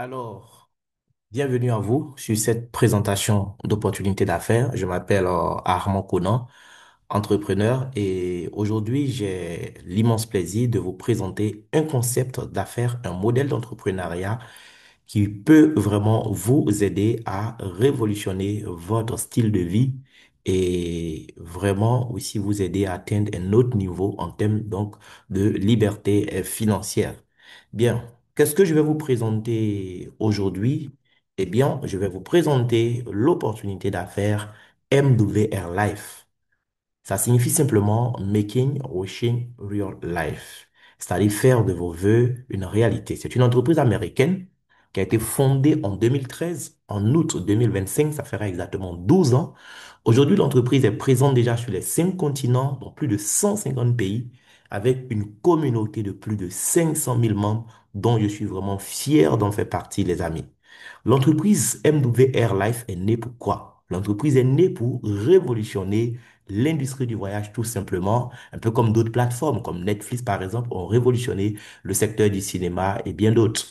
Alors, bienvenue à vous sur cette présentation d'opportunités d'affaires. Je m'appelle Armand Conan, entrepreneur, et aujourd'hui, j'ai l'immense plaisir de vous présenter un concept d'affaires, un modèle d'entrepreneuriat qui peut vraiment vous aider à révolutionner votre style de vie et vraiment aussi vous aider à atteindre un autre niveau en termes donc de liberté financière. Bien, qu'est-ce que je vais vous présenter aujourd'hui? Eh bien, je vais vous présenter l'opportunité d'affaires MWR Life. Ça signifie simplement making wishing real life, c'est-à-dire faire de vos vœux une réalité. C'est une entreprise américaine qui a été fondée en 2013, en août 2025, ça fera exactement 12 ans. Aujourd'hui, l'entreprise est présente déjà sur les 5 continents, dans plus de 150 pays, avec une communauté de plus de 500 000 membres, dont je suis vraiment fier d'en faire partie, les amis. L'entreprise MWR Life est née pour quoi? L'entreprise est née pour révolutionner l'industrie du voyage tout simplement, un peu comme d'autres plateformes comme Netflix par exemple ont révolutionné le secteur du cinéma et bien d'autres.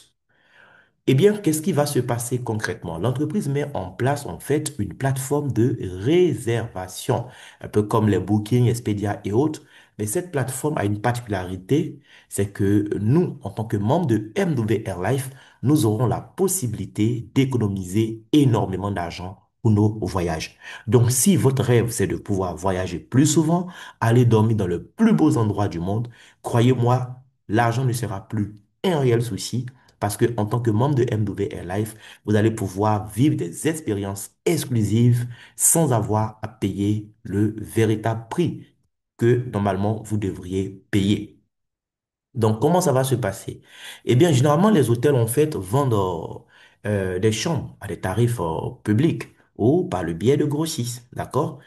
Eh bien, qu'est-ce qui va se passer concrètement? L'entreprise met en place en fait une plateforme de réservation, un peu comme les Booking, Expedia et autres. Mais cette plateforme a une particularité, c'est que nous, en tant que membres de MWR Life, nous aurons la possibilité d'économiser énormément d'argent pour nos voyages. Donc, si votre rêve, c'est de pouvoir voyager plus souvent, aller dormir dans le plus beau endroit du monde, croyez-moi, l'argent ne sera plus un réel souci parce que en tant que membre de MWR Life, vous allez pouvoir vivre des expériences exclusives sans avoir à payer le véritable prix que normalement vous devriez payer. Donc, comment ça va se passer? Eh bien, généralement, les hôtels, en fait, vendent des chambres à des tarifs publics ou par le biais de grossistes, d'accord?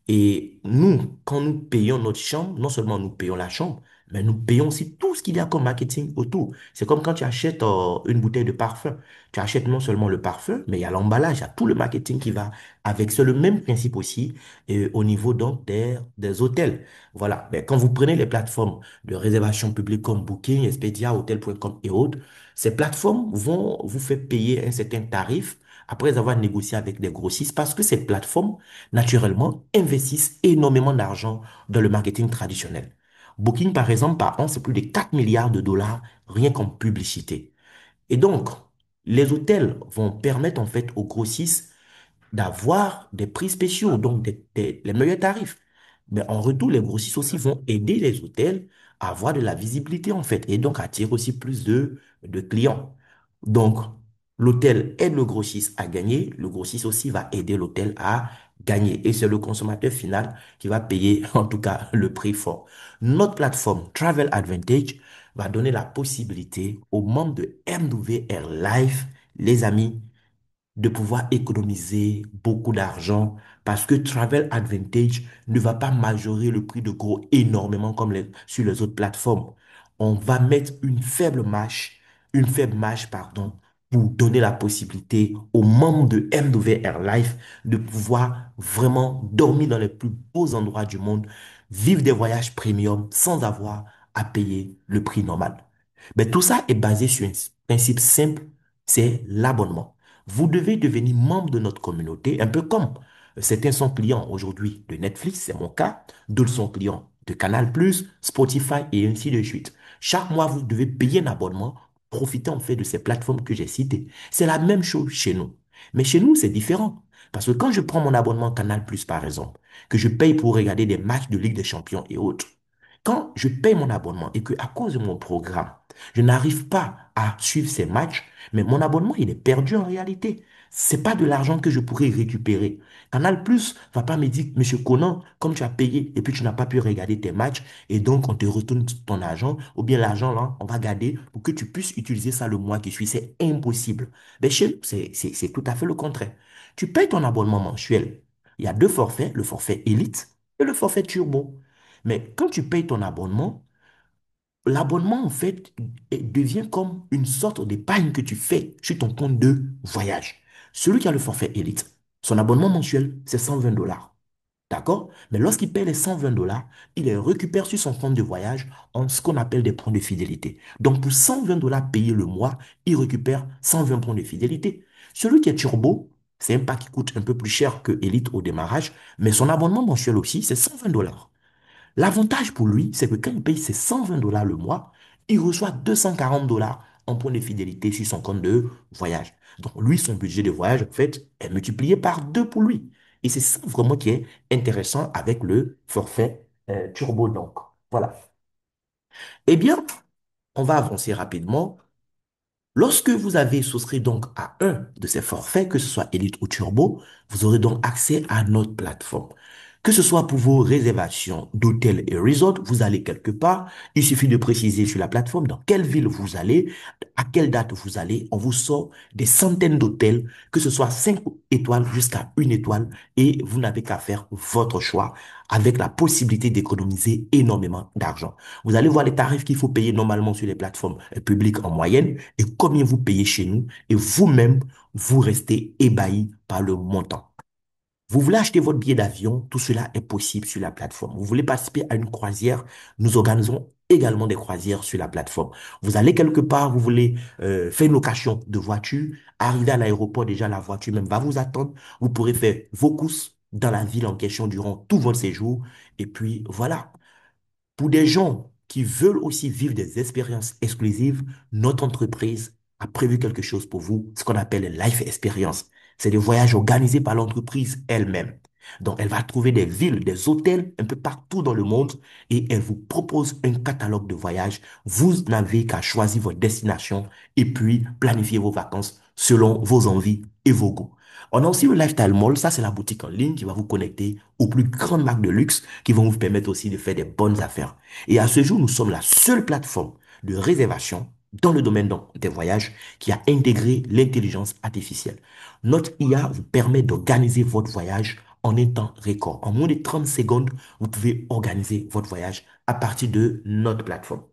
Et nous, quand nous payons notre chambre, non seulement nous payons la chambre, mais nous payons aussi tout ce qu'il y a comme marketing autour. C'est comme quand tu achètes une bouteille de parfum. Tu achètes non seulement le parfum, mais il y a l'emballage, il y a tout le marketing qui va avec. C'est le même principe aussi au niveau donc des hôtels. Voilà. Mais quand vous prenez les plateformes de réservation publique comme Booking, Expedia, Hotel.com et autres, ces plateformes vont vous faire payer un certain tarif après avoir négocié avec des grossistes parce que ces plateformes, naturellement, investissent énormément d'argent dans le marketing traditionnel. Booking, par exemple, par an, c'est plus de 4 milliards de dollars rien qu'en publicité. Et donc, les hôtels vont permettre en fait aux grossistes d'avoir des prix spéciaux, donc les meilleurs tarifs. Mais en retour, les grossistes aussi vont aider les hôtels à avoir de la visibilité, en fait, et donc attirer aussi plus de clients. Donc, l'hôtel aide le grossiste à gagner, le grossiste aussi va aider l'hôtel à gagner. Et c'est le consommateur final qui va payer, en tout cas, le prix fort. Notre plateforme Travel Advantage va donner la possibilité aux membres de MWR Life, les amis, de pouvoir économiser beaucoup d'argent parce que Travel Advantage ne va pas majorer le prix de gros énormément comme sur les autres plateformes. On va mettre une faible marge, pardon, pour donner la possibilité aux membres de MWR Life de pouvoir vraiment dormir dans les plus beaux endroits du monde, vivre des voyages premium sans avoir à payer le prix normal. Mais tout ça est basé sur un principe simple, c'est l'abonnement. Vous devez devenir membre de notre communauté, un peu comme certains sont clients aujourd'hui de Netflix, c'est mon cas, d'autres sont clients de Canal+, Spotify et ainsi de suite. Chaque mois, vous devez payer un abonnement, profiter en fait de ces plateformes que j'ai citées. C'est la même chose chez nous. Mais chez nous, c'est différent. Parce que quand je prends mon abonnement Canal+, par exemple, que je paye pour regarder des matchs de Ligue des Champions et autres, quand je paye mon abonnement et que à cause de mon programme, je n'arrive pas à suivre ces matchs, mais mon abonnement, il est perdu en réalité. C'est pas de l'argent que je pourrais récupérer. Canal Plus va pas me dire, Monsieur Conan, comme tu as payé et puis tu n'as pas pu regarder tes matchs et donc on te retourne ton argent ou bien l'argent là, on va garder pour que tu puisses utiliser ça le mois qui suit. C'est impossible. Mais chez nous, c'est tout à fait le contraire. Tu payes ton abonnement mensuel. Il y a deux forfaits, le forfait Elite et le forfait Turbo. Mais quand tu payes ton abonnement, l'abonnement, en fait, devient comme une sorte d'épargne que tu fais sur ton compte de voyage. Celui qui a le forfait Elite, son abonnement mensuel, c'est 120 dollars. D'accord? Mais lorsqu'il paie les 120 dollars, il les récupère sur son compte de voyage en ce qu'on appelle des points de fidélité. Donc, pour 120 dollars payés le mois, il récupère 120 points de fidélité. Celui qui est turbo, c'est un pack qui coûte un peu plus cher que Elite au démarrage, mais son abonnement mensuel aussi, c'est 120 dollars. L'avantage pour lui, c'est que quand il paye ses 120 dollars le mois, il reçoit 240 dollars en points de fidélité sur son compte de voyage. Donc, lui, son budget de voyage, en fait, est multiplié par deux pour lui. Et c'est ça vraiment qui est intéressant avec le forfait Turbo. Donc, voilà. Eh bien, on va avancer rapidement. Lorsque vous avez souscrit donc à un de ces forfaits, que ce soit Elite ou Turbo, vous aurez donc accès à notre plateforme. Que ce soit pour vos réservations d'hôtels et resorts, vous allez quelque part, il suffit de préciser sur la plateforme dans quelle ville vous allez, à quelle date vous allez, on vous sort des centaines d'hôtels, que ce soit 5 étoiles jusqu'à une étoile, et vous n'avez qu'à faire votre choix avec la possibilité d'économiser énormément d'argent. Vous allez voir les tarifs qu'il faut payer normalement sur les plateformes publiques en moyenne et combien vous payez chez nous et vous-même, vous restez ébahi par le montant. Vous voulez acheter votre billet d'avion, tout cela est possible sur la plateforme. Vous voulez participer à une croisière, nous organisons également des croisières sur la plateforme. Vous allez quelque part, vous voulez faire une location de voiture, arriver à l'aéroport, déjà la voiture même va vous attendre. Vous pourrez faire vos courses dans la ville en question durant tout votre séjour. Et puis voilà. Pour des gens qui veulent aussi vivre des expériences exclusives, notre entreprise a prévu quelque chose pour vous, ce qu'on appelle les life experience. C'est des voyages organisés par l'entreprise elle-même. Donc, elle va trouver des villes, des hôtels un peu partout dans le monde et elle vous propose un catalogue de voyages. Vous n'avez qu'à choisir votre destination et puis planifier vos vacances selon vos envies et vos goûts. On a aussi le Lifestyle Mall, ça c'est la boutique en ligne qui va vous connecter aux plus grandes marques de luxe qui vont vous permettre aussi de faire des bonnes affaires. Et à ce jour, nous sommes la seule plateforme de réservation dans le domaine des voyages qui a intégré l'intelligence artificielle. Notre IA vous permet d'organiser votre voyage en un temps record. En moins de 30 secondes, vous pouvez organiser votre voyage à partir de notre plateforme.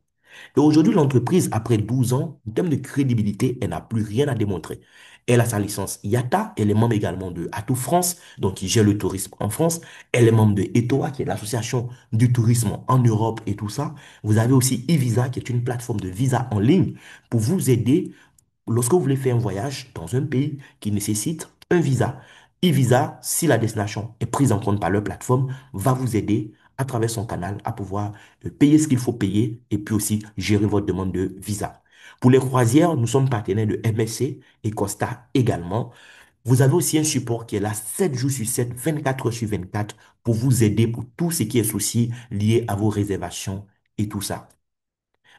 Et aujourd'hui, l'entreprise, après 12 ans, en termes de crédibilité, elle n'a plus rien à démontrer. Elle a sa licence IATA, elle est membre également de Atout France, donc qui gère le tourisme en France. Elle est membre de ETOA, qui est l'association du tourisme en Europe et tout ça. Vous avez aussi eVisa, qui est une plateforme de visa en ligne pour vous aider lorsque vous voulez faire un voyage dans un pays qui nécessite un visa. E-Visa, si la destination est prise en compte par leur plateforme, va vous aider à travers son canal à pouvoir payer ce qu'il faut payer et puis aussi gérer votre demande de visa. Pour les croisières, nous sommes partenaires de MSC et Costa également. Vous avez aussi un support qui est là 7 jours sur 7, 24 heures sur 24 pour vous aider pour tout ce qui est souci lié à vos réservations et tout ça.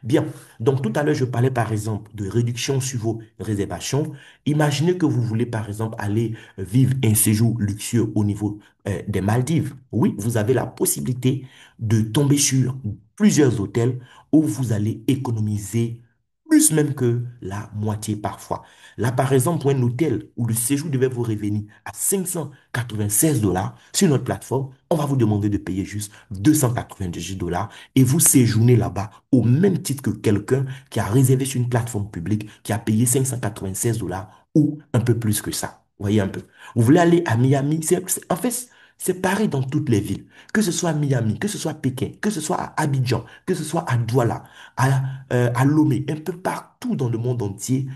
Bien, donc tout à l'heure, je parlais par exemple de réduction sur vos réservations. Imaginez que vous voulez par exemple aller vivre un séjour luxueux au niveau des Maldives. Oui, vous avez la possibilité de tomber sur plusieurs hôtels où vous allez économiser plus même que la moitié parfois. Là, par exemple, pour un hôtel où le séjour devait vous revenir à 596 dollars sur notre plateforme, on va vous demander de payer juste 298 dollars et vous séjournez là-bas au même titre que quelqu'un qui a réservé sur une plateforme publique qui a payé 596 dollars ou un peu plus que ça. Voyez un peu. Vous voulez aller à Miami, en fait, c'est pareil dans toutes les villes. Que ce soit à Miami, que ce soit à Pékin, que ce soit à Abidjan, que ce soit à Douala, à Lomé, un peu partout dans le monde entier,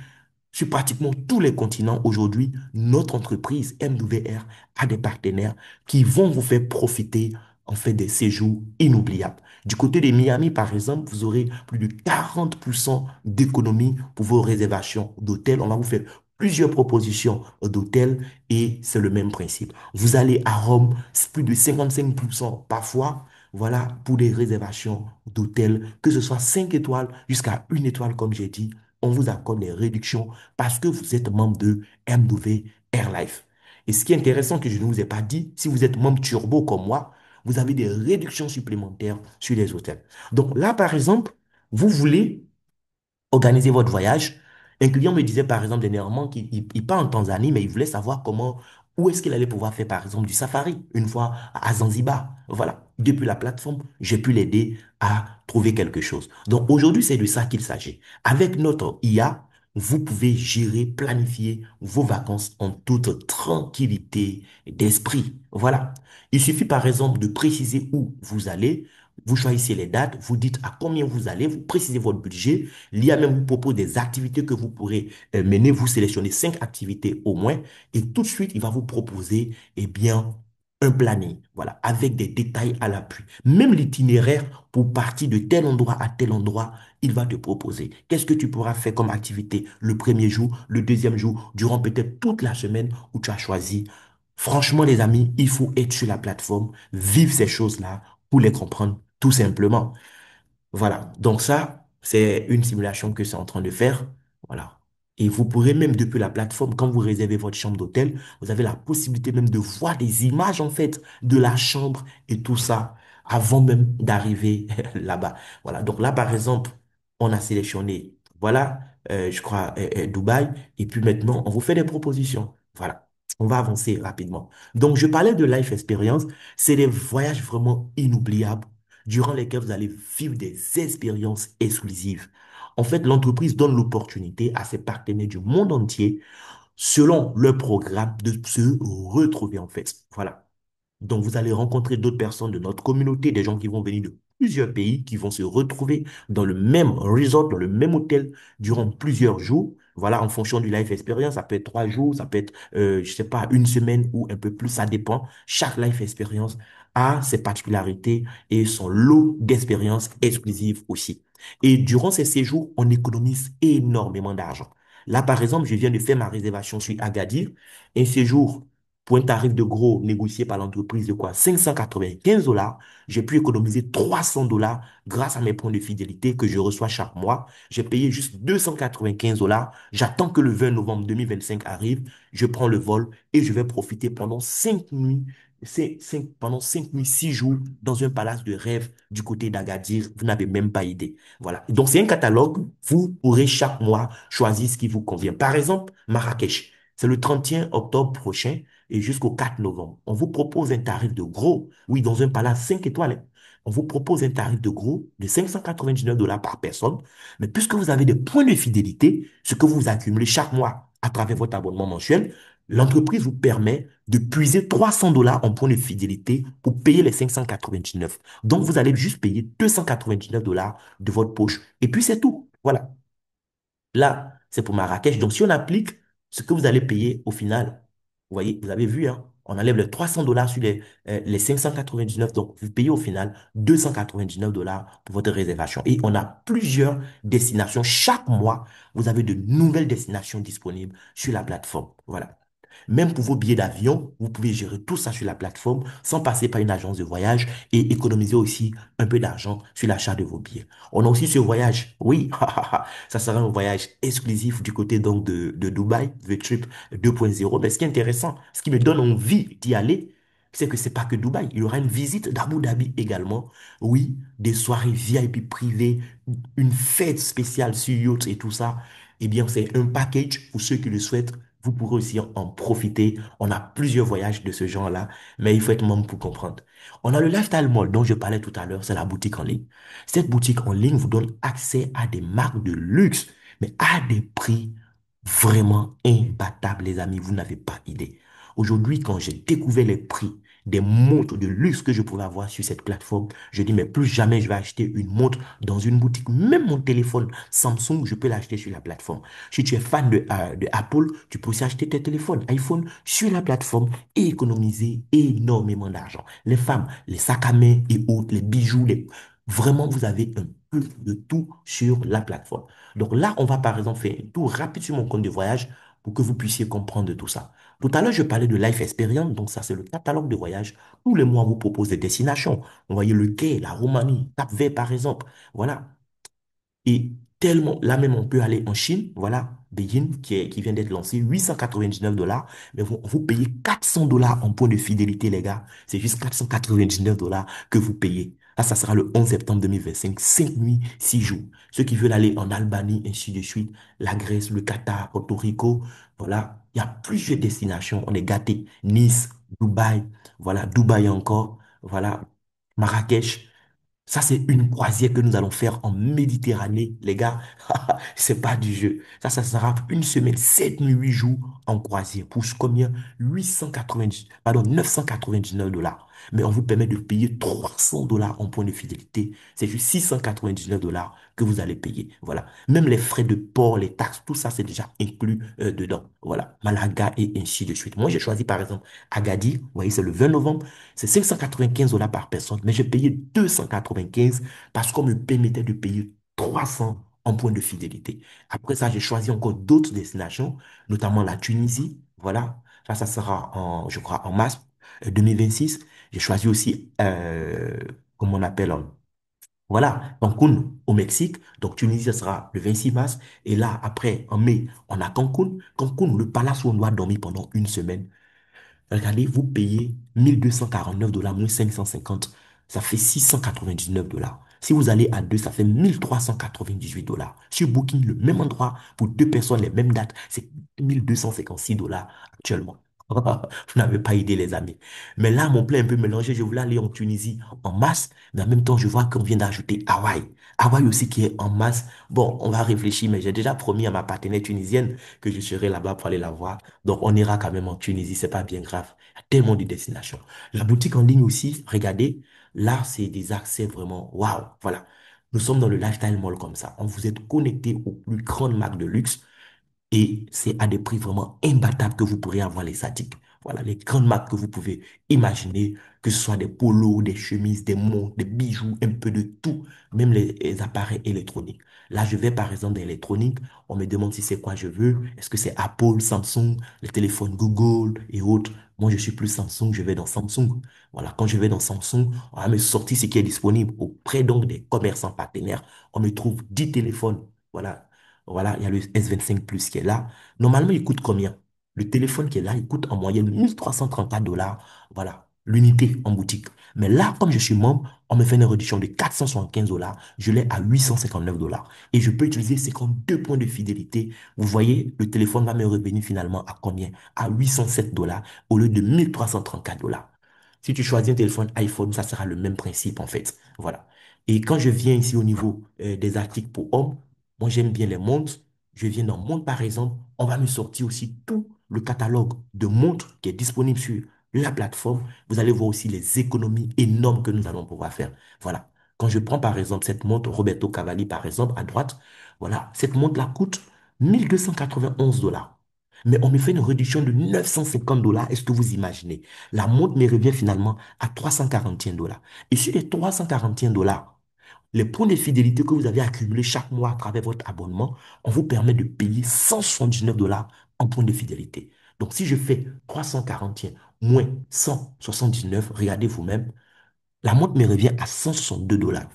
sur pratiquement tous les continents aujourd'hui, notre entreprise MWR a des partenaires qui vont vous faire profiter en fait des séjours inoubliables. Du côté de Miami, par exemple, vous aurez plus de 40% d'économie pour vos réservations d'hôtels. On va vous faire plusieurs propositions d'hôtels et c'est le même principe. Vous allez à Rome, c'est plus de 55% parfois. Voilà, pour des réservations d'hôtels, que ce soit 5 étoiles jusqu'à une étoile, comme j'ai dit, on vous accorde des réductions parce que vous êtes membre de MW Airlife. Et ce qui est intéressant que je ne vous ai pas dit, si vous êtes membre Turbo comme moi, vous avez des réductions supplémentaires sur les hôtels. Donc là, par exemple, vous voulez organiser votre voyage. Un client me disait par exemple dernièrement qu'il part en Tanzanie, mais il voulait savoir comment, où est-ce qu'il allait pouvoir faire par exemple du safari une fois à Zanzibar. Voilà, depuis la plateforme, j'ai pu l'aider à trouver quelque chose. Donc aujourd'hui, c'est de ça qu'il s'agit. Avec notre IA, vous pouvez gérer, planifier vos vacances en toute tranquillité d'esprit. Voilà. Il suffit par exemple de préciser où vous allez. Vous choisissez les dates, vous dites à combien vous allez, vous précisez votre budget. L'IA même vous propose des activités que vous pourrez mener. Vous sélectionnez 5 activités au moins et tout de suite, il va vous proposer, eh bien, un planning, voilà, avec des détails à l'appui. Même l'itinéraire pour partir de tel endroit à tel endroit, il va te proposer. Qu'est-ce que tu pourras faire comme activité le premier jour, le deuxième jour, durant peut-être toute la semaine où tu as choisi. Franchement, les amis, il faut être sur la plateforme, vivre ces choses-là pour les comprendre, tout simplement. Voilà. Donc ça, c'est une simulation que c'est en train de faire. Voilà. Et vous pourrez même depuis la plateforme, quand vous réservez votre chambre d'hôtel, vous avez la possibilité même de voir des images en fait de la chambre et tout ça avant même d'arriver là-bas. Voilà. Donc là, par exemple, on a sélectionné, voilà, je crois, Dubaï. Et puis maintenant, on vous fait des propositions. Voilà. On va avancer rapidement. Donc, je parlais de life experience. C'est des voyages vraiment inoubliables durant lesquels vous allez vivre des expériences exclusives. En fait, l'entreprise donne l'opportunité à ses partenaires du monde entier, selon leur programme, de se retrouver en fait. Voilà. Donc, vous allez rencontrer d'autres personnes de notre communauté, des gens qui vont venir de plusieurs pays, qui vont se retrouver dans le même resort, dans le même hôtel durant plusieurs jours. Voilà, en fonction du life experience, ça peut être 3 jours, ça peut être, je sais pas, une semaine ou un peu plus, ça dépend. Chaque life experience a ses particularités et son lot d'expériences exclusives aussi. Et durant ces séjours, on économise énormément d'argent. Là, par exemple, je viens de faire ma réservation sur Agadir. Un séjour pour un tarif de gros négocié par l'entreprise de quoi? 595 $. J'ai pu économiser 300 $ grâce à mes points de fidélité que je reçois chaque mois. J'ai payé juste 295 $. J'attends que le 20 novembre 2025 arrive. Je prends le vol et je vais profiter pendant 5 nuits. Pendant 5 nuits, 6 jours dans un palace de rêve du côté d'Agadir. Vous n'avez même pas idée. Voilà. Donc, c'est un catalogue. Vous pourrez chaque mois choisir ce qui vous convient. Par exemple, Marrakech. C'est le 31 octobre prochain et jusqu'au 4 novembre. On vous propose un tarif de gros, oui, dans un palace 5 étoiles, hein. On vous propose un tarif de gros de 599 $ par personne. Mais puisque vous avez des points de fidélité, ce que vous accumulez chaque mois à travers votre abonnement mensuel, l'entreprise vous permet de puiser 300 $ en points de fidélité pour payer les 599. Donc, vous allez juste payer 299 $ de votre poche. Et puis, c'est tout. Voilà. Là, c'est pour Marrakech. Donc, si on applique ce que vous allez payer au final, vous voyez, vous avez vu, hein, on enlève les 300 $ sur les 599. Donc, vous payez au final 299 $ pour votre réservation. Et on a plusieurs destinations. Chaque mois, vous avez de nouvelles destinations disponibles sur la plateforme. Voilà. Même pour vos billets d'avion, vous pouvez gérer tout ça sur la plateforme sans passer par une agence de voyage et économiser aussi un peu d'argent sur l'achat de vos billets. On a aussi ce voyage, oui, ça sera un voyage exclusif du côté donc de Dubaï, The Trip 2.0. Mais ce qui est intéressant, ce qui me donne envie d'y aller, c'est que c'est pas que Dubaï. Il y aura une visite d'Abu Dhabi également. Oui, des soirées VIP privées, une fête spéciale sur yacht et tout ça. Eh bien, c'est un package pour ceux qui le souhaitent. Vous pourrez aussi en profiter. On a plusieurs voyages de ce genre-là, mais il faut être membre pour comprendre. On a le Lifestyle Mall dont je parlais tout à l'heure, c'est la boutique en ligne. Cette boutique en ligne vous donne accès à des marques de luxe, mais à des prix vraiment imbattables, les amis. Vous n'avez pas idée. Aujourd'hui, quand j'ai découvert les prix des montres de luxe que je pouvais avoir sur cette plateforme, je dis, mais plus jamais je vais acheter une montre dans une boutique. Même mon téléphone Samsung, je peux l'acheter sur la plateforme. Si tu es fan de Apple, tu peux aussi acheter tes téléphones iPhone sur la plateforme et économiser énormément d'argent. Les femmes, les sacs à main et autres, les bijoux, vraiment, vous avez un peu de tout sur la plateforme. Donc là, on va par exemple faire un tour rapide sur mon compte de voyage pour que vous puissiez comprendre tout ça. Tout à l'heure, je parlais de Life Experience, donc ça, c'est le catalogue de voyage. Tous les mois, on vous propose des destinations. Vous voyez le Quai, la Roumanie, Cap-Vert, par exemple. Voilà. Et tellement, là même, on peut aller en Chine, voilà, Beijing, qui vient d'être lancé, 899 $, mais vous payez 400 $ en points de fidélité, les gars. C'est juste 499 $ que vous payez. Là, ça sera le 11 septembre 2025, 5 nuits, 6 jours. Ceux qui veulent aller en Albanie, ainsi de suite, la Grèce, le Qatar, Porto Rico, voilà, il y a plusieurs destinations, on est gâtés. Nice, Dubaï, voilà, Dubaï encore, voilà, Marrakech. Ça, c'est une croisière que nous allons faire en Méditerranée, les gars. C'est pas du jeu. Ça sera une semaine, 7 nuits, 8 jours en croisière. Pour combien? 890, pardon, 999 $. Mais on vous permet de payer 300 dollars en point de fidélité. C'est juste 699 dollars que vous allez payer. Voilà. Même les frais de port, les taxes, tout ça, c'est déjà inclus dedans. Voilà. Malaga et ainsi de suite. Moi, j'ai choisi, par exemple, Agadir. Vous voyez, c'est le 20 novembre. C'est 595 dollars par personne, mais j'ai payé 295 parce qu'on me permettait de payer 300 en point de fidélité. Après ça, j'ai choisi encore d'autres destinations, notamment la Tunisie. Voilà, ça sera je crois, en mars 2026. J'ai choisi aussi, comment on appelle, voilà, Cancun au Mexique. Donc Tunisie, ça sera le 26 mars. Et là, après, en mai, on a Cancun. Cancun, le palace où on doit dormir pendant une semaine. Regardez, vous payez 1249 dollars moins 550. Ça fait 699 dollars. Si vous allez à deux, ça fait 1398 dollars. Sur Booking, le même endroit, pour deux personnes, les mêmes dates, c'est 1256 dollars actuellement. Vous n'avez pas idée, les amis. Mais là, mon plan est un peu mélangé. Je voulais aller en Tunisie en masse, mais en même temps, je vois qu'on vient d'ajouter Hawaï. Hawaï aussi qui est en masse. Bon, on va réfléchir, mais j'ai déjà promis à ma partenaire tunisienne que je serai là-bas pour aller la voir. Donc, on ira quand même en Tunisie, c'est pas bien grave. Il y a tellement de destinations. La boutique en ligne aussi, regardez, là, c'est des accès vraiment, waouh, voilà. Nous sommes dans le lifestyle mall comme ça. On vous êtes connecté aux plus grandes marques de luxe. Et c'est à des prix vraiment imbattables que vous pourrez avoir les articles. Voilà, les grandes marques que vous pouvez imaginer, que ce soit des polos, des chemises, des montres, des bijoux, un peu de tout, même les appareils électroniques. Là, je vais par exemple dans l'électronique, on me demande si c'est quoi je veux. Est-ce que c'est Apple, Samsung, les téléphones Google et autres. Moi, je suis plus Samsung, je vais dans Samsung. Voilà, quand je vais dans Samsung, on va me sortir ce qui est disponible auprès donc des commerçants partenaires. On me trouve 10 téléphones. Voilà, voilà, il y a le S25 Plus qui est là. Normalement, il coûte combien? Le téléphone qui est là, il coûte en moyenne 1334 dollars. Voilà, l'unité en boutique. Mais là, comme je suis membre, on me fait une réduction de 475 dollars. Je l'ai à 859 dollars. Et je peux utiliser 52 points de fidélité. Vous voyez, le téléphone va me revenir finalement à combien? À 807 dollars au lieu de 1334 dollars. Si tu choisis un téléphone iPhone, ça sera le même principe en fait. Voilà. Et quand je viens ici au niveau des articles pour hommes, moi, j'aime bien les montres. Je viens dans montre, par exemple. On va me sortir aussi tout le catalogue de montres qui est disponible sur la plateforme. Vous allez voir aussi les économies énormes que nous allons pouvoir faire. Voilà. Quand je prends, par exemple, cette montre Roberto Cavalli, par exemple, à droite, voilà, cette montre-là coûte 1291 dollars. Mais on me fait une réduction de 950 dollars. Est-ce que vous imaginez? La montre me revient finalement à 341 dollars. Et sur les 341 dollars, les points de fidélité que vous avez accumulés chaque mois à travers votre abonnement, on vous permet de payer 179 dollars en points de fidélité. Donc, si je fais 341 moins 179, regardez vous-même, la montre me revient à 162 dollars.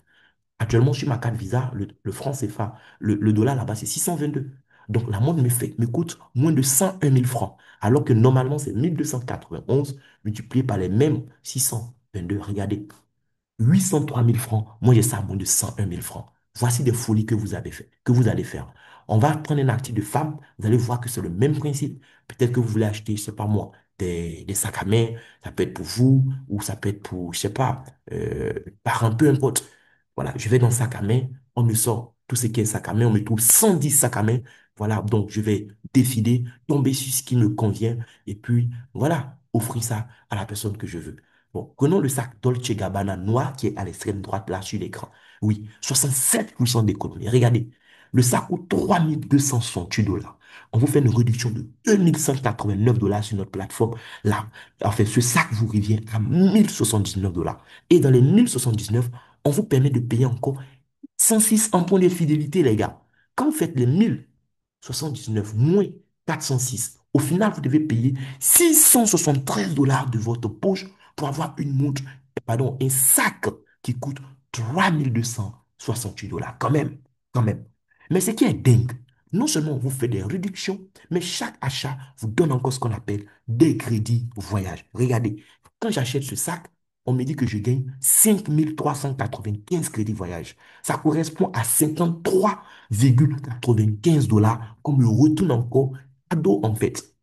Actuellement, sur ma carte Visa, le franc CFA, le dollar là-bas, c'est 622. Donc, la montre me coûte moins de 101 000 francs, alors que normalement, c'est 1291 multiplié par les mêmes 622. Regardez, 803 000 francs. Moi, j'ai ça à moins de 101 000 francs. Voici des folies que vous avez fait, que vous allez faire. On va prendre un article de femme. Vous allez voir que c'est le même principe. Peut-être que vous voulez acheter, je sais pas moi, des sacs à main. Ça peut être pour vous ou ça peut être pour, je sais pas, parent, peu importe. Voilà, je vais dans le sac à main. On me sort tout ce qui est sac à main. On me trouve 110 sacs à main. Voilà, donc je vais défiler, tomber sur ce qui me convient et puis, voilà, offrir ça à la personne que je veux. Bon, prenons le sac Dolce Gabbana noir qui est à l'extrême droite là sur l'écran. Oui, 67% d'économie. Regardez, le sac coûte 3268 dollars. On vous fait une réduction de 2189 dollars sur notre plateforme. Là, en fait, ce sac vous revient à 1079 dollars. Et dans les 1079, on vous permet de payer encore 106 en points de fidélité, les gars. Quand vous faites les 1079 moins 406, au final, vous devez payer 673 dollars de votre poche pour avoir une montre, pardon, un sac qui coûte 3268 dollars. Quand même, quand même. Mais ce qui est dingue, non seulement on vous fait des réductions, mais chaque achat vous donne encore ce qu'on appelle des crédits voyage. Regardez, quand j'achète ce sac, on me dit que je gagne 5395 crédits voyage. Ça correspond à 53,95 dollars qu'on me retourne encore cadeau en fait.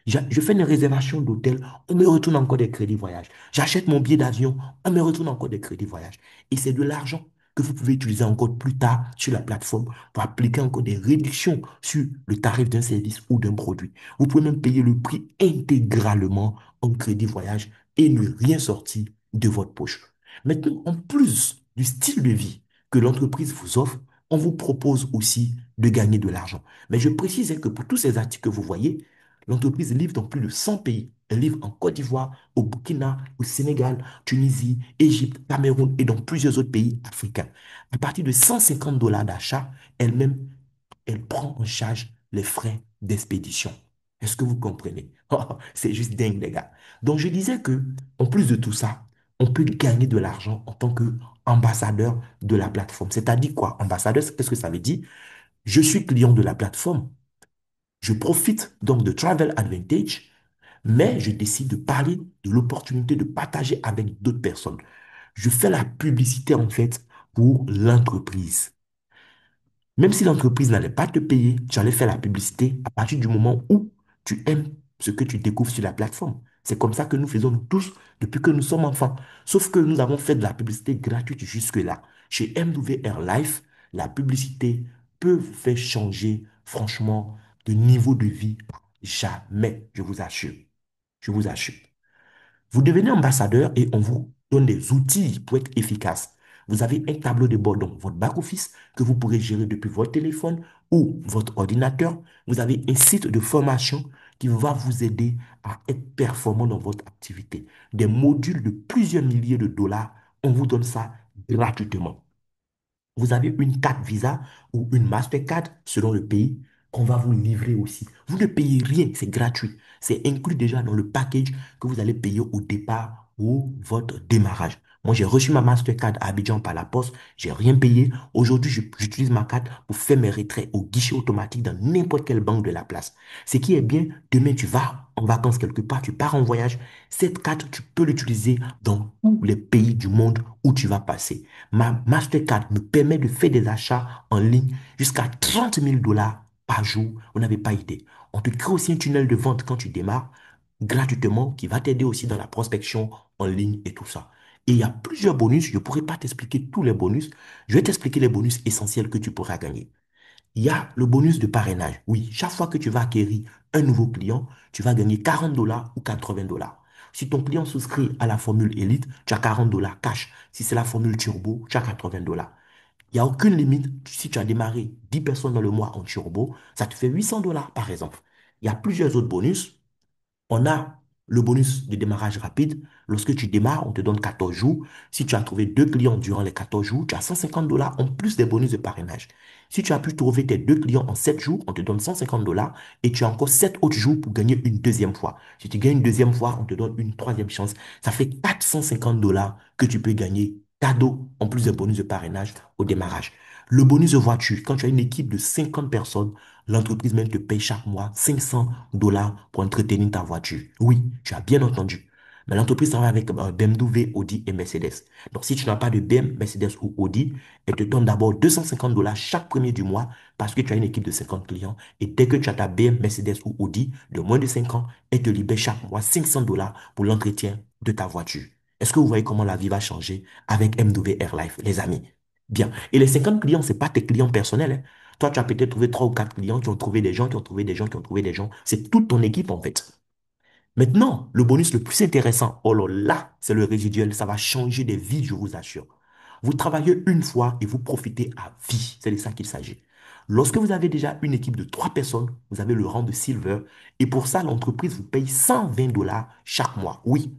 Je fais une réservation d'hôtel, on me retourne encore des crédits voyage. J'achète mon billet d'avion, on me retourne encore des crédits voyage. Et c'est de l'argent que vous pouvez utiliser encore plus tard sur la plateforme pour appliquer encore des réductions sur le tarif d'un service ou d'un produit. Vous pouvez même payer le prix intégralement en crédit voyage et ne rien sortir de votre poche. Maintenant, en plus du style de vie que l'entreprise vous offre, on vous propose aussi de gagner de l'argent. Mais je précise que pour tous ces articles que vous voyez, l'entreprise livre dans plus de 100 pays. Elle livre en Côte d'Ivoire, au Burkina, au Sénégal, Tunisie, Égypte, Cameroun et dans plusieurs autres pays africains. À partir de 150 dollars d'achat, elle-même, elle prend en charge les frais d'expédition. Est-ce que vous comprenez? Oh, c'est juste dingue, les gars. Donc, je disais que, en plus de tout ça, on peut gagner de l'argent en tant qu'ambassadeur de la plateforme. C'est-à-dire quoi? Ambassadeur, qu'est-ce que ça veut dire? Je suis client de la plateforme. Je profite donc de Travel Advantage, mais je décide de parler de l'opportunité de partager avec d'autres personnes. Je fais la publicité en fait pour l'entreprise. Même si l'entreprise n'allait pas te payer, tu allais faire la publicité à partir du moment où tu aimes ce que tu découvres sur la plateforme. C'est comme ça que nous faisons tous depuis que nous sommes enfants. Sauf que nous avons fait de la publicité gratuite jusque-là. Chez MWR Life, la publicité peut vous faire changer, franchement, de niveau de vie. Jamais, je vous assure. Je vous assure. Vous devenez ambassadeur et on vous donne des outils pour être efficace. Vous avez un tableau de bord dans votre back-office que vous pourrez gérer depuis votre téléphone ou votre ordinateur. Vous avez un site de formation qui va vous aider à être performant dans votre activité. Des modules de plusieurs milliers de dollars, on vous donne ça gratuitement. Vous avez une carte Visa ou une Mastercard selon le pays qu'on va vous livrer aussi. Vous ne payez rien, c'est gratuit. C'est inclus déjà dans le package que vous allez payer au départ ou votre démarrage. Moi, j'ai reçu ma Mastercard à Abidjan par la poste, j'ai rien payé. Aujourd'hui, j'utilise ma carte pour faire mes retraits au guichet automatique dans n'importe quelle banque de la place. Ce qui est bien, demain, tu vas en vacances quelque part, tu pars en voyage. Cette carte, tu peux l'utiliser dans tous les pays du monde où tu vas passer. Ma Mastercard me permet de faire des achats en ligne jusqu'à 30 000 dollars par jour. Vous n'avez pas idée. On te crée aussi un tunnel de vente quand tu démarres gratuitement qui va t'aider aussi dans la prospection en ligne et tout ça. Et il y a plusieurs bonus. Je ne pourrais pas t'expliquer tous les bonus. Je vais t'expliquer les bonus essentiels que tu pourras gagner. Il y a le bonus de parrainage. Oui, chaque fois que tu vas acquérir un nouveau client, tu vas gagner 40 dollars ou 80 dollars. Si ton client souscrit à la formule Elite, tu as 40 dollars cash. Si c'est la formule Turbo, tu as 80 dollars. Il n'y a aucune limite. Si tu as démarré 10 personnes dans le mois en Turbo, ça te fait 800 dollars par exemple. Il y a plusieurs autres bonus. On a le bonus de démarrage rapide. Lorsque tu démarres, on te donne 14 jours. Si tu as trouvé deux clients durant les 14 jours, tu as 150 dollars en plus des bonus de parrainage. Si tu as pu trouver tes deux clients en 7 jours, on te donne 150 dollars et tu as encore 7 autres jours pour gagner une deuxième fois. Si tu gagnes une deuxième fois, on te donne une troisième chance. Ça fait 450 dollars que tu peux gagner cadeau en plus des bonus de parrainage au démarrage. Le bonus de voiture, quand tu as une équipe de 50 personnes, l'entreprise même te paye chaque mois 500 dollars pour entretenir ta voiture. Oui, tu as bien entendu. Mais l'entreprise travaille avec BMW, Audi et Mercedes. Donc, si tu n'as pas de BMW, Mercedes ou Audi, elle te donne d'abord 250 dollars chaque premier du mois parce que tu as une équipe de 50 clients. Et dès que tu as ta BMW, Mercedes ou Audi de moins de 5 ans, elle te libère chaque mois 500 dollars pour l'entretien de ta voiture. Est-ce que vous voyez comment la vie va changer avec MW Airlife, les amis? Bien. Et les 50 clients, ce n'est pas tes clients personnels, hein. Toi, tu as peut-être trouvé trois ou quatre clients qui ont trouvé des gens, qui ont trouvé des gens, qui ont trouvé des gens. C'est toute ton équipe, en fait. Maintenant, le bonus le plus intéressant, oh là là, c'est le résiduel. Ça va changer des vies, je vous assure. Vous travaillez une fois et vous profitez à vie. C'est de ça qu'il s'agit. Lorsque vous avez déjà une équipe de trois personnes, vous avez le rang de silver. Et pour ça, l'entreprise vous paye 120 dollars chaque mois. Oui,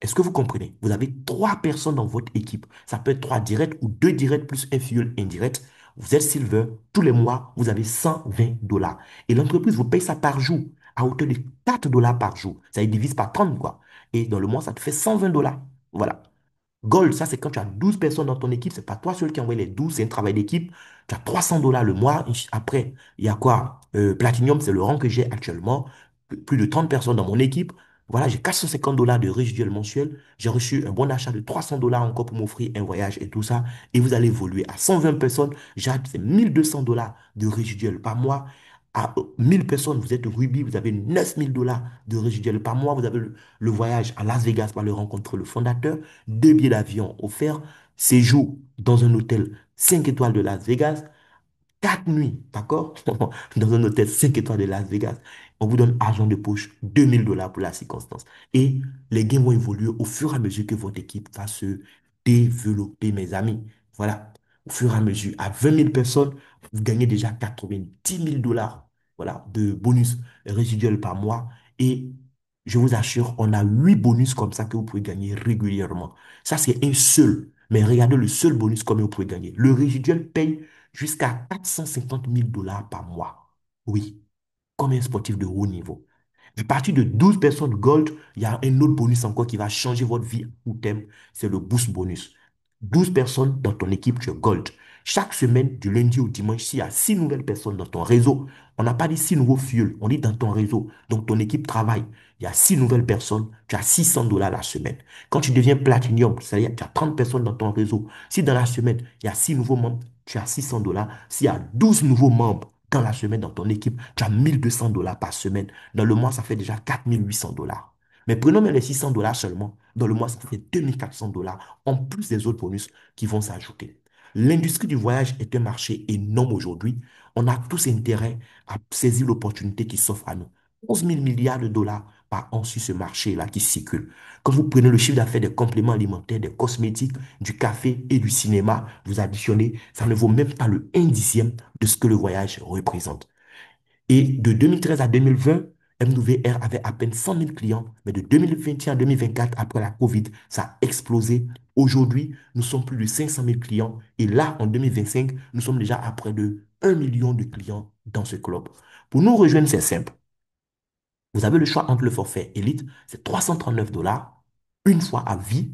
est-ce que vous comprenez? Vous avez trois personnes dans votre équipe. Ça peut être trois directs ou deux directs plus un fuel indirect. Vous êtes silver. Tous les mois, vous avez 120 dollars. Et l'entreprise vous paye ça par jour, à hauteur de 4 dollars par jour. Ça y divise par 30, quoi. Et dans le mois, ça te fait 120 dollars. Voilà. Gold, ça c'est quand tu as 12 personnes dans ton équipe, c'est pas toi seul qui envoie les 12, c'est un travail d'équipe. Tu as 300 dollars le mois. Après, il y a quoi? Platinum, c'est le rang que j'ai actuellement. Plus de 30 personnes dans mon équipe. Voilà, j'ai 450 dollars de résiduel mensuel. J'ai reçu un bon d'achat de 300 dollars encore pour m'offrir un voyage et tout ça. Et vous allez évoluer à 120 personnes. J'ai c'est 1200 dollars de résiduel par mois. À 1000 personnes, vous êtes rubis, vous avez 9000 $ de résiduel par mois. Vous avez le voyage à Las Vegas pour aller rencontrer le fondateur, 2 billets d'avion offerts, séjour dans un hôtel 5 étoiles de Las Vegas, 4 nuits, d'accord? Dans un hôtel 5 étoiles de Las Vegas. On vous donne argent de poche, 2000 $ pour la circonstance. Et les gains vont évoluer au fur et à mesure que votre équipe va se développer, mes amis. Voilà. Au fur et à mesure, à 20 000 personnes, vous gagnez déjà 90 000 $ voilà, de bonus résiduels par mois. Et je vous assure, on a 8 bonus comme ça que vous pouvez gagner régulièrement. Ça, c'est un seul. Mais regardez le seul bonus combien vous pouvez gagner. Le résiduel paye jusqu'à 450 000 $ par mois. Oui, comme un sportif de haut niveau. À partir de 12 personnes Gold, il y a un autre bonus encore qui va changer votre vie à court terme. C'est le Boost Bonus. 12 personnes dans ton équipe, tu es Gold. Chaque semaine, du lundi au dimanche, s'il y a 6 nouvelles personnes dans ton réseau, on n'a pas dit 6 nouveaux fuels, on dit dans ton réseau. Donc ton équipe travaille. Il y a 6 nouvelles personnes, tu as 600 $ la semaine. Quand tu deviens Platinum, c'est-à-dire tu as 30 personnes dans ton réseau. Si dans la semaine, il y a 6 nouveaux membres, tu as 600 $. S'il y a 12 nouveaux membres dans la semaine dans ton équipe, tu as 1200 $ par semaine. Dans le mois, ça fait déjà 4800 $. Mais prenons même les 600 $ seulement. Dans le mois, ça fait 2400 $ en plus des autres bonus qui vont s'ajouter. L'industrie du voyage est un marché énorme aujourd'hui. On a tous intérêt à saisir l'opportunité qui s'offre à nous. 11 000 milliards de $ par an sur ce marché-là qui circule. Quand vous prenez le chiffre d'affaires des compléments alimentaires, des cosmétiques, du café et du cinéma, vous additionnez, ça ne vaut même pas le 1/10 de ce que le voyage représente. Et de 2013 à 2020, MWR avait à peine 100 000 clients, mais de 2021 à 2024, après la Covid, ça a explosé. Aujourd'hui, nous sommes plus de 500 000 clients. Et là, en 2025, nous sommes déjà à près de 1 million de clients dans ce club. Pour nous rejoindre, c'est simple. Vous avez le choix entre le forfait Elite, c'est 339 $ une fois à vie,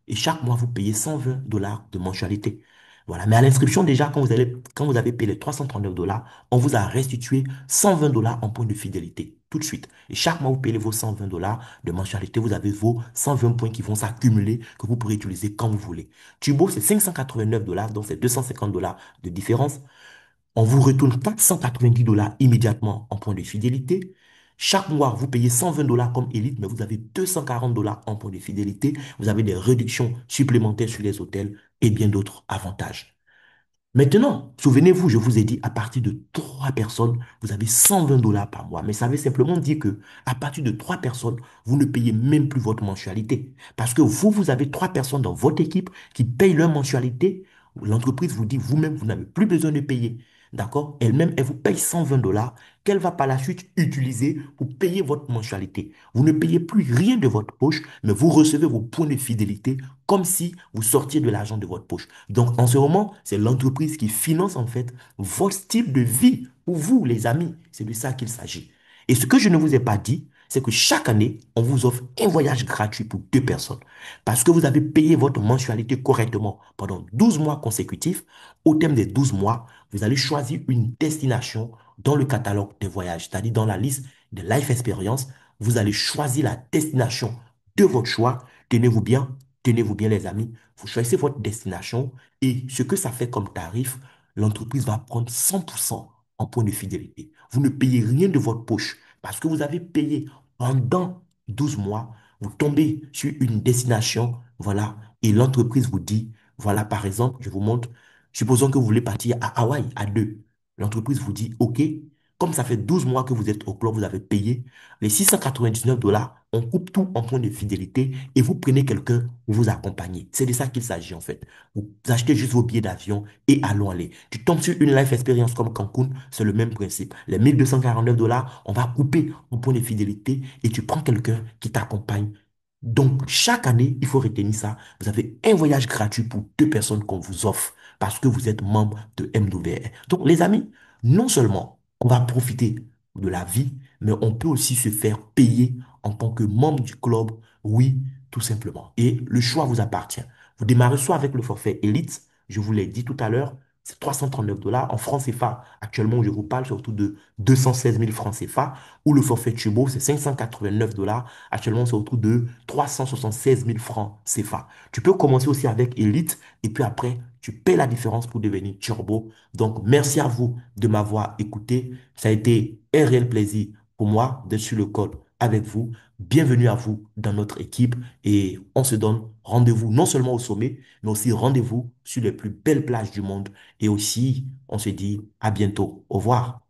et chaque mois, vous payez 120 $ de mensualité. Voilà. Mais à l'inscription, déjà, quand vous avez payé les 339 $, on vous a restitué 120 $ en points de fidélité tout de suite. Et chaque mois, vous payez vos 120 $ de mensualité. Vous avez vos 120 points qui vont s'accumuler, que vous pourrez utiliser quand vous voulez. Turbo, c'est 589 $, donc c'est 250 $ de différence. On vous retourne 490 $ immédiatement en point de fidélité. Chaque mois, vous payez 120 $ comme élite, mais vous avez 240 $ en point de fidélité. Vous avez des réductions supplémentaires sur les hôtels et bien d'autres avantages. Maintenant, souvenez-vous, je vous ai dit, à partir de 3 personnes, vous avez 120 $ par mois. Mais ça veut simplement dire que à partir de 3 personnes, vous ne payez même plus votre mensualité. Parce que vous avez 3 personnes dans votre équipe qui payent leur mensualité. L'entreprise vous dit, vous-même, vous n'avez plus besoin de payer. D'accord? Elle-même, elle vous paye 120 $ qu'elle va par la suite utiliser pour payer votre mensualité. Vous ne payez plus rien de votre poche, mais vous recevez vos points de fidélité comme si vous sortiez de l'argent de votre poche. Donc, en ce moment, c'est l'entreprise qui finance en fait votre style de vie pour vous, les amis. C'est de ça qu'il s'agit. Et ce que je ne vous ai pas dit, c'est que chaque année, on vous offre un voyage gratuit pour 2 personnes. Parce que vous avez payé votre mensualité correctement pendant 12 mois consécutifs. Au terme des 12 mois, vous allez choisir une destination dans le catalogue des voyages, c'est-à-dire dans la liste de Life Experience. Vous allez choisir la destination de votre choix. Tenez-vous bien les amis. Vous choisissez votre destination et ce que ça fait comme tarif, l'entreprise va prendre 100% en point de fidélité. Vous ne payez rien de votre poche parce que vous avez payé pendant 12 mois. Vous tombez sur une destination, voilà, et l'entreprise vous dit, voilà, par exemple, je vous montre, supposons que vous voulez partir à Hawaï à deux. L'entreprise vous dit, OK, comme ça fait 12 mois que vous êtes au club, vous avez payé les 699 $, on coupe tout en point de fidélité et vous prenez quelqu'un pour vous accompagner. C'est de ça qu'il s'agit en fait. Vous achetez juste vos billets d'avion et allons aller. Tu tombes sur une life experience comme Cancun, c'est le même principe. Les 1249 $, on va couper en point de fidélité et tu prends quelqu'un qui t'accompagne. Donc, chaque année, il faut retenir ça. Vous avez un voyage gratuit pour 2 personnes qu'on vous offre parce que vous êtes membre de MWR. Donc, les amis, non seulement on va profiter de la vie, mais on peut aussi se faire payer en tant que membre du club, oui, tout simplement. Et le choix vous appartient. Vous démarrez soit avec le forfait Elite, je vous l'ai dit tout à l'heure, c'est 339 dollars. En francs CFA, actuellement où je vous parle, c'est autour de 216 000 francs CFA. Ou le forfait Turbo, c'est 589 dollars. Actuellement, c'est autour de 376 000 francs CFA. Tu peux commencer aussi avec Elite et puis après, tu paies la différence pour devenir Turbo. Donc, merci à vous de m'avoir écouté. Ça a été un réel plaisir pour moi d'être sur le code avec vous. Bienvenue à vous dans notre équipe et on se donne rendez-vous non seulement au sommet, mais aussi rendez-vous sur les plus belles plages du monde. Et aussi, on se dit à bientôt. Au revoir.